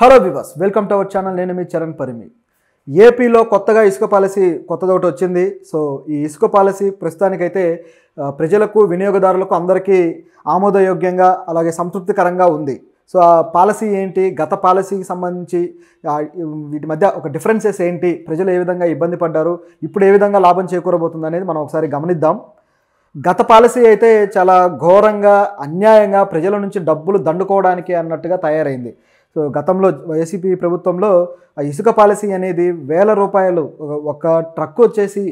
Hello viewers, welcome to our channel. నేను మీ చరణ్ పరిమి. ఏపీలో కొత్తగా ఇసుక పాలసీ కొత్తదొకటి వచ్చింది. సో ఈ ఇసుక పాలసీ ప్రస్తుతానికైతే ప్రజలకు, వినియోగదారులకు అందరికీ ఆమోదయోగ్యంగా అలాగే సంతృప్తికరంగా ఉంది. సో ఆ పాలసీ ఏంటి, గత పాలసీకి సంబంధించి వీటి మధ్య ఒక డిఫరెన్సెస్ ఏంటి, ప్రజలు ఏ విధంగా ఇబ్బంది పడ్డారు, ఇప్పుడు ఏ విధంగా లాభం చేకూరబోతుంది అనేది మనం ఒకసారి గమనిద్దాం. గత పాలసీ అయితే చాలా ఘోరంగా, అన్యాయంగా ప్రజల నుంచి డబ్బులు దండుకోవడానికి అన్నట్టుగా తయారైంది. సో గతంలో వైసీపీ ప్రభుత్వంలో ఇసుక పాలసీ అనేది వేల రూపాయలు, ఒక ట్రక్ వచ్చేసి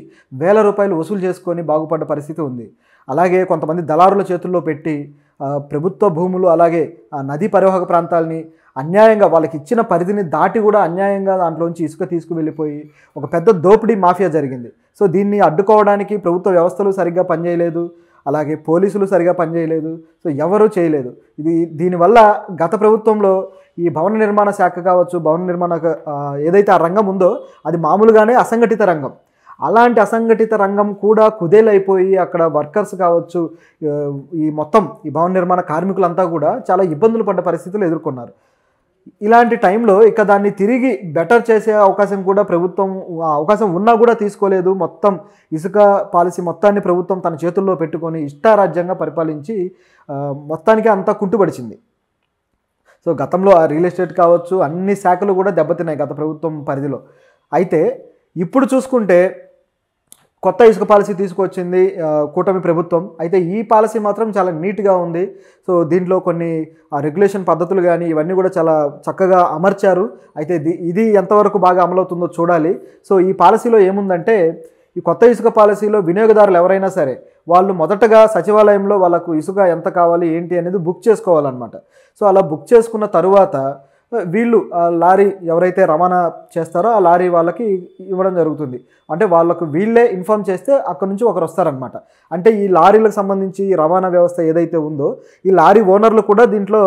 వేల రూపాయలు వసూలు చేసుకొని బాగుపడ్డ పరిస్థితి ఉంది. అలాగే కొంతమంది దళారుల చేతుల్లో పెట్టి ప్రభుత్వ భూములు అలాగే నదీ పరివాహక ప్రాంతాలని అన్యాయంగా వాళ్ళకి ఇచ్చిన పరిధిని దాటి కూడా అన్యాయంగా దాంట్లోంచి ఇసుక తీసుకువెళ్ళిపోయి ఒక పెద్ద దోపిడీ మాఫియా జరిగింది. సో దీన్ని అడ్డుకోవడానికి ప్రభుత్వ వ్యవస్థలు సరిగ్గా పనిచేయలేదు, అలాగే పోలీసులు సరిగా పనిచేయలేదు. సో ఎవరూ చేయలేదు. దీనివల్ల గత ప్రభుత్వంలో ఈ భవన నిర్మాణ శాఖ కావచ్చు, భవన నిర్మాణ ఏదైతే ఆ రంగం ఉందో అది మామూలుగానే అసంఘటిత రంగం. అలాంటి అసంఘటిత రంగం కూడా కుదేలైపోయి అక్కడ వర్కర్స్ కావచ్చు, ఈ మొత్తం ఈ భవన నిర్మాణ కార్మికులంతా కూడా చాలా ఇబ్బందులు పడ్డ పరిస్థితులు ఎదుర్కొన్నారు. ఇలాంటి టైంలో ఇక దాన్ని తిరిగి బెటర్ చేసే అవకాశం కూడా ప్రభుత్వం అవకాశం ఉన్నా కూడా తీసుకోలేదు. మొత్తం ఇసుక పాలసీ మొత్తాన్ని ప్రభుత్వం తన చేతుల్లో పెట్టుకొని ఇష్టారాజ్యంగా పరిపాలించి మొత్తానికి అంతా కుంటుపడిచింది. సో గతంలో ఆ రియల్ ఎస్టేట్ కావచ్చు, అన్ని శాఖలు కూడా దెబ్బతిన్నాయి గత ప్రభుత్వం పరిధిలో. అయితే ఇప్పుడు చూసుకుంటే కొత్త ఇసుక పాలసీ తీసుకొచ్చింది కూటమి ప్రభుత్వం. అయితే ఈ పాలసీ మాత్రం చాలా నీట్గా ఉంది. సో దీంట్లో కొన్ని రెగ్యులేషన్ పద్ధతులు కానీ ఇవన్నీ కూడా చాలా చక్కగా అమర్చారు. అయితే ఇది ఎంతవరకు బాగా అమలవుతుందో చూడాలి. సో ఈ పాలసీలో ఏముందంటే, ఈ కొత్త ఇసుక పాలసీలో వినియోగదారులు ఎవరైనా సరే వాళ్ళు మొదటగా సచివాలయంలో వాళ్ళకు ఇసుక ఎంత కావాలి ఏంటి అనేది బుక్ చేసుకోవాలన్నమాట. సో అలా బుక్ చేసుకున్న తరువాత వీళ్ళు లారీ ఎవరైతే రవాణా చేస్తారో ఆ లారీ వాళ్ళకి ఇవ్వడం జరుగుతుంది. అంటే వాళ్ళకు వీళ్ళే ఇన్ఫార్మ్ చేస్తే అక్కడ నుంచి ఒకరు వస్తారనమాట. అంటే ఈ లారీలకు సంబంధించి రవాణా వ్యవస్థ ఏదైతే ఉందో ఈ లారీ ఓనర్లు కూడా దీంట్లో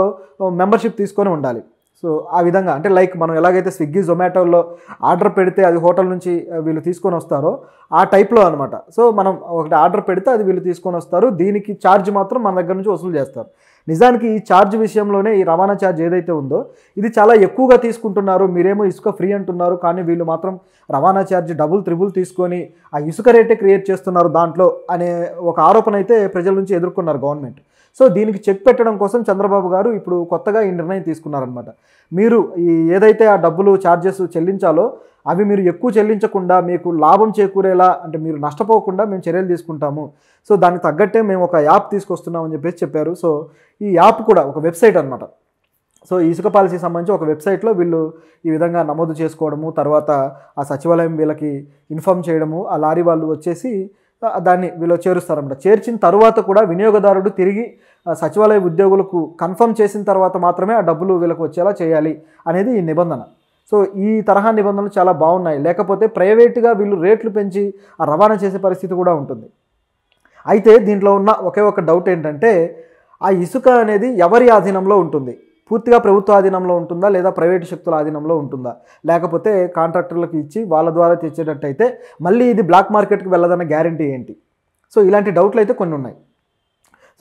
మెంబర్షిప్ తీసుకొని ఉండాలి. సో ఆ విధంగా అంటే లైక్ మనం ఎలాగైతే స్విగ్గీ, జొమాటోలో ఆర్డర్ పెడితే అది హోటల్ నుంచి వీళ్ళు తీసుకొని వస్తారో ఆ టైప్లో అనమాట. సో మనం ఒకటి ఆర్డర్ పెడితే అది వీళ్ళు తీసుకొని వస్తారు. దీనికి ఛార్జ్ మాత్రం మన దగ్గర నుంచి వసూలు చేస్తారు. నిజానికి ఈ ఛార్జ్ విషయంలోనే ఈ రవాణా ఛార్జ్ ఏదైతే ఉందో ఇది చాలా ఎక్కువగా తీసుకుంటున్నారు. మీరేమో ఇసుక ఫ్రీ అంటున్నారు, కానీ వీళ్ళు మాత్రం రవాణా ఛార్జ్ డబుల్ త్రిబుల్ తీసుకొని ఆ ఇసుక రేటే క్రియేట్ చేస్తున్నారు దాంట్లో అనే ఒక ఆరోపణ అయితే ప్రజల నుంచి ఎదుర్కొన్నారు గవర్నమెంట్. సో దీనికి చెక్ పెట్టడం కోసం చంద్రబాబు గారు ఇప్పుడు కొత్తగా ఈ నిర్ణయం తీసుకున్నారనమాట. మీరు ఏదైతే ఆ డబ్బులు ఛార్జెస్ చెల్లించాలో అవి మీరు ఎక్కువ చెల్లించకుండా మీకు లాభం చేకూరేలా, అంటే మీరు నష్టపోకుండా మేము చర్యలు తీసుకుంటాము. సో దానికి తగ్గట్టే మేము ఒక యాప్ తీసుకొస్తున్నామని చెప్పారు. సో ఈ యాప్ కూడా ఒక వెబ్సైట్ అనమాట. సో ఈ ఇసుక పాలసీ సంబంధించి ఒక వెబ్సైట్లో వీళ్ళు ఈ విధంగా నమోదు చేసుకోవడము, తర్వాత ఆ సచివాలయం వీళ్ళకి ఇన్ఫామ్ చేయడము, ఆ లారీ వాళ్ళు వచ్చేసి దాన్ని వీళ్ళు చేరుస్తారన్నమాట. చేర్చిన తర్వాత కూడా వినియోగదారుడు తిరిగి సచివాలయ ఉద్యోగులకు కన్ఫర్మ్ చేసిన తర్వాత మాత్రమే ఆ డబ్బులు వీళ్ళకి వచ్చేలా చేయాలి అనేది ఈ నిబంధన. సో ఈ తరహా నిబంధనలు చాలా బాగున్నాయి. లేకపోతే ప్రైవేటుగా వీళ్ళు రేట్లు పెంచి ఆ రవాణా చేసే పరిస్థితి కూడా ఉంటుంది. అయితే దీంట్లో ఉన్న ఒకే ఒక డౌట్ ఏంటంటే, ఆ ఇసుక అనేది ఎవరి ఆధీనంలో ఉంటుంది? పూర్తిగా ప్రభుత్వ ఆధీనంలో ఉంటుందా, లేదా ప్రైవేటు శక్తుల ఆధీనంలో ఉంటుందా, లేకపోతే కాంట్రాక్టర్లకు ఇచ్చి వాళ్ళ ద్వారా తెచ్చేటట్టయితే మళ్ళీ ఇది బ్లాక్ మార్కెట్కి వెళ్ళదన్న గ్యారంటీ ఏంటి? సో ఇలాంటి డౌట్లు అయితే కొన్ని ఉన్నాయి.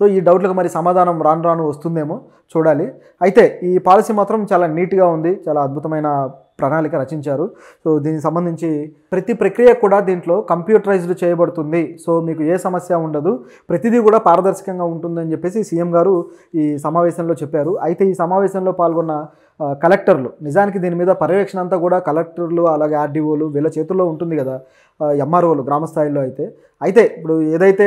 సో ఈ డౌట్లకు మరి సమాధానం రాను రాను వస్తుందేమో చూడాలి. అయితే ఈ పాలసీ మాత్రం చాలా నీట్గా ఉంది, చాలా అద్భుతమైన ప్రణాళిక రచించారు. సో దీనికి సంబంధించి ప్రతి ప్రక్రియ కూడా దీంట్లో కంప్యూటరైజ్డ్ చేయబడుతుంది. సో మీకు ఏ సమస్య ఉండదు, ప్రతిదీ కూడా పారదర్శకంగా ఉంటుందని చెప్పేసి సీఎం గారు ఈ సమావేశంలో చెప్పారు. అయితే ఈ సమావేశంలో పాల్గొన్న కలెక్టర్లు, నిజానికి దీని మీద పర్యవేక్షణ అంతా కూడా కలెక్టర్లు అలాగే ఆర్డీఓలు వీళ్ళ చేతుల్లో ఉంటుంది కదా, ఎంఆర్ఓలు గ్రామ స్థాయిలో. అయితే ఇప్పుడు ఏదైతే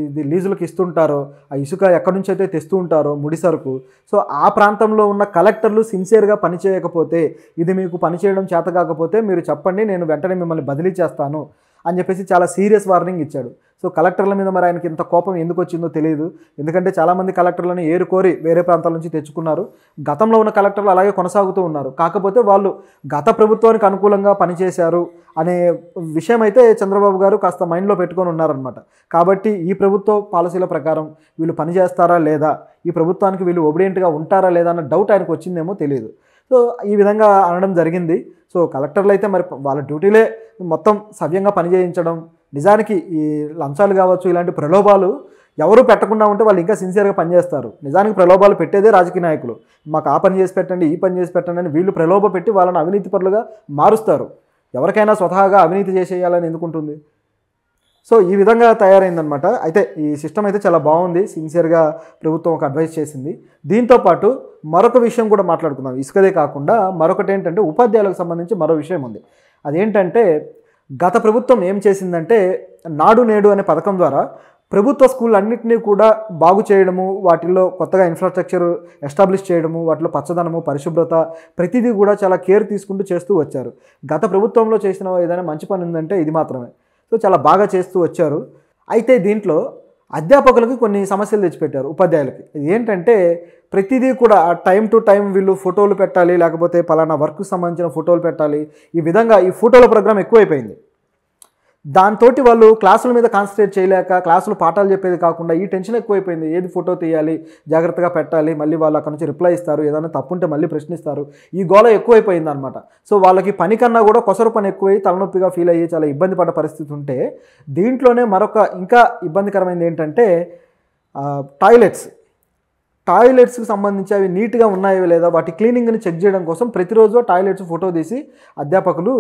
ఇది లీజులకు ఇస్తుంటారో ఆ ఇసుక ఎక్కడి నుంచి అయితే తెస్తూ ఉంటారో ముడి సరుకు, సో ఆ ప్రాంతంలో ఉన్న కలెక్టర్లు సిన్సియర్గా పనిచేయకపోతే, ఇది మీకు పనిచేయడం చేత కాకపోతే మీరు చెప్పండి, నేను వెంటనే మిమ్మల్ని బదిలీ చేస్తాను అని చెప్పేసి చాలా సీరియస్ వార్నింగ్ ఇచ్చాడు. సో కలెక్టర్ల మీద మరి ఆయనకి ఇంత కోపం ఎందుకు వచ్చిందో తెలియదు. ఎందుకంటే చాలామంది కలెక్టర్లను ఏరుకోరి వేరే ప్రాంతాల నుంచి తెచ్చుకున్నారు. గతంలో ఉన్న కలెక్టర్లు అలాగే కొనసాగుతూ ఉన్నారు. కాకపోతే వాళ్ళు గత ప్రభుత్వానికి అనుకూలంగా పనిచేశారు అనే విషయం అయితే చంద్రబాబు గారు కాస్త మైండ్లో పెట్టుకొని ఉన్నారనమాట. కాబట్టి ఈ ప్రభుత్వ పాలసీల ప్రకారం వీళ్ళు పనిచేస్తారా లేదా, ఈ ప్రభుత్వానికి వీళ్ళు ఒబిడియంట్గా ఉంటారా లేదా అన్న డౌట్ ఆయనకు వచ్చిందేమో తెలియదు. సో ఈ విధంగా అనడం జరిగింది. సో కలెక్టర్లు అయితే మరి వాళ్ళ డ్యూటీలే మొత్తం సవ్యంగా పనిచేయించడం, నిజానికి ఈ లంచాలు కావచ్చు ఇలాంటి ప్రలోభాలు ఎవరు పెట్టకుండా ఉంటే వాళ్ళు ఇంకా సిన్సియర్గా పనిచేస్తారు. నిజానికి ప్రలోభాలు పెట్టేదే రాజకీయ నాయకులు. మాకు ఆ పని చేసి పెట్టండి, ఈ పని చేసి పెట్టండి అని వీళ్ళు ప్రలోభ పెట్టి వాళ్ళని అవినీతి పరులుగా మారుస్తారు. ఎవరికైనా స్వతహాగా అవినీతి చేసేయాలని ఎందుకుంటుంది? సో ఈ విధంగా తయారైందనమాట. అయితే ఈ సిస్టమ్ అయితే చాలా బాగుంది. సిన్సియర్గా ప్రభుత్వం ఒక అడ్వైస్ చేసింది. దీంతోపాటు మరొక విషయం కూడా మాట్లాడుకుందాం. ఇసుకదే కాకుండా మరొకటి ఏంటంటే ఉపాధ్యాయులకు సంబంధించి మరో విషయం ఉంది. అదేంటంటే గత ప్రభుత్వం ఏం చేసిందంటే నాడు నేడు అనే పథకం ద్వారా ప్రభుత్వ స్కూళ్ళన్నింటినీ కూడా బాగు చేయడము, వాటిల్లో కొత్తగా ఇన్ఫ్రాస్ట్రక్చర్ ఎస్టాబ్లిష్ చేయడము, వాటిలో పచ్చదనము, పరిశుభ్రత ప్రతిదీ కూడా చాలా కేర్ తీసుకుంటూ చేస్తూ వచ్చారు. గత ప్రభుత్వంలో చేసిన ఏదైనా మంచి పని ఉందంటే ఇది మాత్రమే. సో చాలా బాగా చేస్తూ వచ్చారు. అయితే దీంట్లో అధ్యాపకులకి కొన్ని సమస్యలు తెచ్చిపెట్టారు ఉపాధ్యాయులకి. ఇది ఏంటంటే ప్రతిదీ కూడా టైం టు టైం వీళ్ళు ఫోటోలు పెట్టాలి, లేకపోతే పలానా వర్క్కి సంబంధించిన ఫోటోలు పెట్టాలి. ఈ విధంగా ఈ ఫోటోల ప్రోగ్రామ్ ఎక్కువైపోయింది. దాంతో వాళ్ళు క్లాసుల మీద కాన్సన్ట్రేట్ చేయలేక క్లాసులు పాఠాలు చెప్పేది కాకుండా ఈ టెన్షన్ ఎక్కువైపోయింది. ఏది ఫోటో తీయాలి, జాగ్రత్తగా పెట్టాలి, మళ్ళీ వాళ్ళు అక్కడ నుంచి రిప్లై ఇస్తారు, ఏదైనా తప్పుంటే మళ్ళీ ప్రశ్నిస్తారు. ఈ గోల ఎక్కువైపోయింది అనమాట. సో వాళ్ళకి పని కన్నా కూడా కొసరు పని ఎక్కువై తలనొప్పిగా ఫీల్ అయ్యి చాలా ఇబ్బంది పడ్డ పరిస్థితి ఉంటే, దీంట్లోనే మరొక ఇంకా ఇబ్బందికరమైనది ఏంటంటే టాయిలెట్స్కి సంబంధించి అవి నీట్గా ఉన్నాయో లేదా వాటి క్లీనింగ్ని చెక్ చేయడం కోసం ప్రతిరోజు టాయిలెట్స్ ఫోటో తీసి అధ్యాపకులు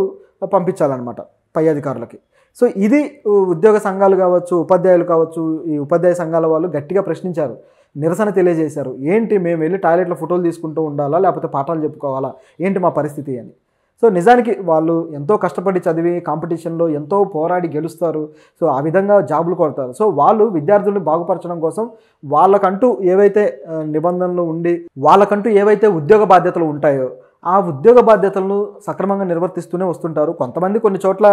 పంపించాలన్నమాట పై అధికారులకి. సో ఇది ఉద్యోగ సంఘాలు కావచ్చు, ఉపాధ్యాయులు కావచ్చు, ఈ ఉపాధ్యాయ సంఘాల వాళ్ళు గట్టిగా ప్రశ్నించారు, నిరసన తెలియజేశారు. ఏంటి మేము వెళ్ళి టాయిలెట్లో ఫోటోలు తీసుకుంటూ ఉండాలా, లేకపోతే పాఠాలు చెప్పుకోవాలా, ఏంటి మా పరిస్థితి అని. సో నిజానికి వాళ్ళు ఎంతో కష్టపడి చదివి కాంపిటీషన్లో ఎంతో పోరాడి గెలుస్తారు. సో ఆ విధంగా జాబులు కొడతారు. సో వాళ్ళు విద్యార్థులను బాగుపరచడం కోసం వాళ్ళకంటూ ఏవైతే నిబంధనలు ఉండి వాళ్ళకంటూ ఏవైతే ఉద్యోగ బాధ్యతలు ఉంటాయో ఆ ఉద్యోగ బాధ్యతలను సక్రమంగా నిర్వర్తిస్తూనే వస్తుంటారు. కొంతమంది కొన్ని చోట్ల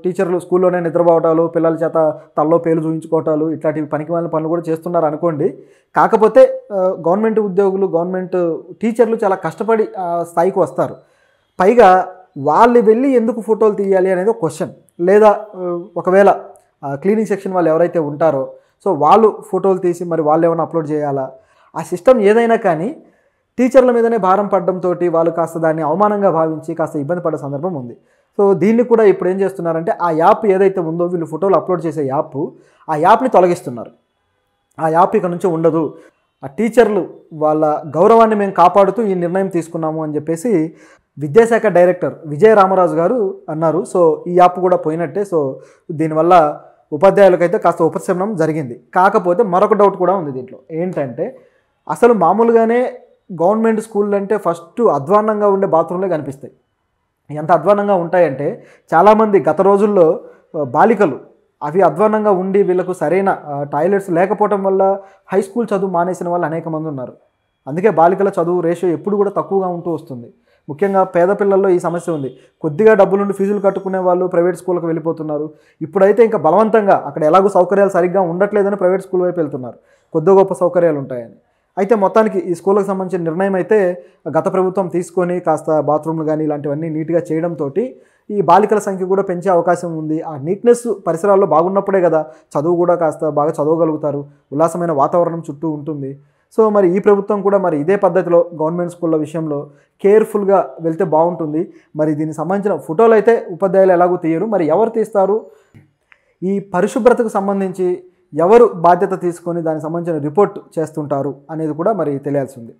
టీచర్లు స్కూల్లోనే నిద్రపోవటాలు, పిల్లల చేత తల్లో పేలు చూపించుకోవటాలు, ఇట్లాంటివి పనికిమాలిన పనులు కూడా చేస్తున్నారు అనుకోండి. కాకపోతే గవర్నమెంట్ ఉద్యోగులు, గవర్నమెంట్ టీచర్లు చాలా కష్టపడి స్థాయికి వస్తారు. పైగా వాళ్ళు వెళ్ళి ఎందుకు ఫోటోలు తీయాలి అనేది ఒక క్వశ్చన్. లేదా ఒకవేళ క్లీనింగ్ సెక్షన్ వాళ్ళు ఎవరైతే ఉంటారో సో వాళ్ళు ఫోటోలు తీసి మరి వాళ్ళు ఏమైనా అప్లోడ్ చేయాలా? ఆ సిస్టమ్ ఏదైనా కానీ టీచర్ల మీదనే భారం పడడంతో వాళ్ళు కాస్త దాన్ని అవమానంగా భావించి కాస్త ఇబ్బంది పడే సందర్భం ఉంది. సో దీన్ని కూడా ఇప్పుడు ఏం చేస్తున్నారంటే ఆ యాప్ ఏదైతే ఉందో వీళ్ళు ఫోటోలు అప్లోడ్ చేసే ఆ యాప్ని తొలగిస్తున్నారు. ఆ యాప్ ఇక నుంచి ఉండదు. ఆ టీచర్లు వాళ్ళ గౌరవాన్ని మేము కాపాడుతూ ఈ నిర్ణయం తీసుకున్నాము అని చెప్పేసి విద్యాశాఖ డైరెక్టర్ విజయ రామరాజు గారు అన్నారు. సో ఈ యాప్ కూడా పోయినట్టే. సో దీనివల్ల ఉపాధ్యాయులకైతే కాస్త ఉపశమనం జరిగింది. కాకపోతే మరొక డౌట్ కూడా ఉంది దీంట్లో. ఏంటంటే అసలు మామూలుగానే గవర్నమెంట్ స్కూల్ అంటే ఫస్ట్ అధ్వాన్నంగా ఉండే బాత్రూంలే కనిపిస్తాయి. ఎంత అధ్వాన్నంగా ఉంటాయంటే చాలామంది గత రోజుల్లో బాలికలు అవి అధ్వాన్నంగా ఉండి వీళ్ళకు సరైన టాయిలెట్స్ లేకపోవడం వల్ల హై స్కూల్ చదువు మానేసిన వాళ్ళు అనేక మంది ఉన్నారు. అందుకే బాలికల చదువు రేషియో ఎప్పుడు కూడా తక్కువగా ఉంటూ వస్తుంది. ముఖ్యంగా పేద పిల్లల్లో ఈ సమస్య ఉంది. కొద్దిగా డబ్బులుండి ఫీజులు కట్టుకునే వాళ్ళు ప్రైవేట్ స్కూల్కి వెళ్ళిపోతున్నారు. ఇప్పుడైతే ఇంకా బలవంతంగా అక్కడ ఎలాగో సౌకర్యాలు సరిగ్గా ఉండట్లేదని ప్రైవేట్ స్కూల్ వైపు వెళ్తున్నారు, కొద్ది గొప్ప సౌకర్యాలు ఉంటాయని. అయితే మొత్తానికి ఈ స్కూళ్ళకి సంబంధించిన నిర్ణయం అయితే గత ప్రభుత్వం తీసుకొని కాస్త బాత్రూమ్లు కానీ ఇలాంటివన్నీ నీట్గా చేయడంతో ఈ బాలికల సంఖ్య కూడా పెంచే అవకాశం ఉంది. ఆ నీట్నెస్ పరిసరాల్లో బాగున్నప్పుడే కదా చదువు కూడా కాస్త బాగా చదవగలుగుతారు, ఉల్లాసమైన వాతావరణం చుట్టూ ఉంటుంది. సో మరి ఈ ప్రభుత్వం కూడా మరి ఇదే పద్ధతిలో గవర్నమెంట్ స్కూళ్ళ విషయంలో కేర్ఫుల్గా వెళ్తే బాగుంటుంది. మరి దీనికి సంబంధించిన ఫోటోలు అయితే ఉపాధ్యాయులు ఎలాగో తీయరు, మరి ఎవరు తీస్తారు? ఈ పరిశుభ్రతకు సంబంధించి ఎవరు బాధ్యత తీసుకొని దానికి సంబంధించిన రిపోర్ట్ చేస్తుంటారు అనేది కూడా మరి తెలియాల్సి ఉంది.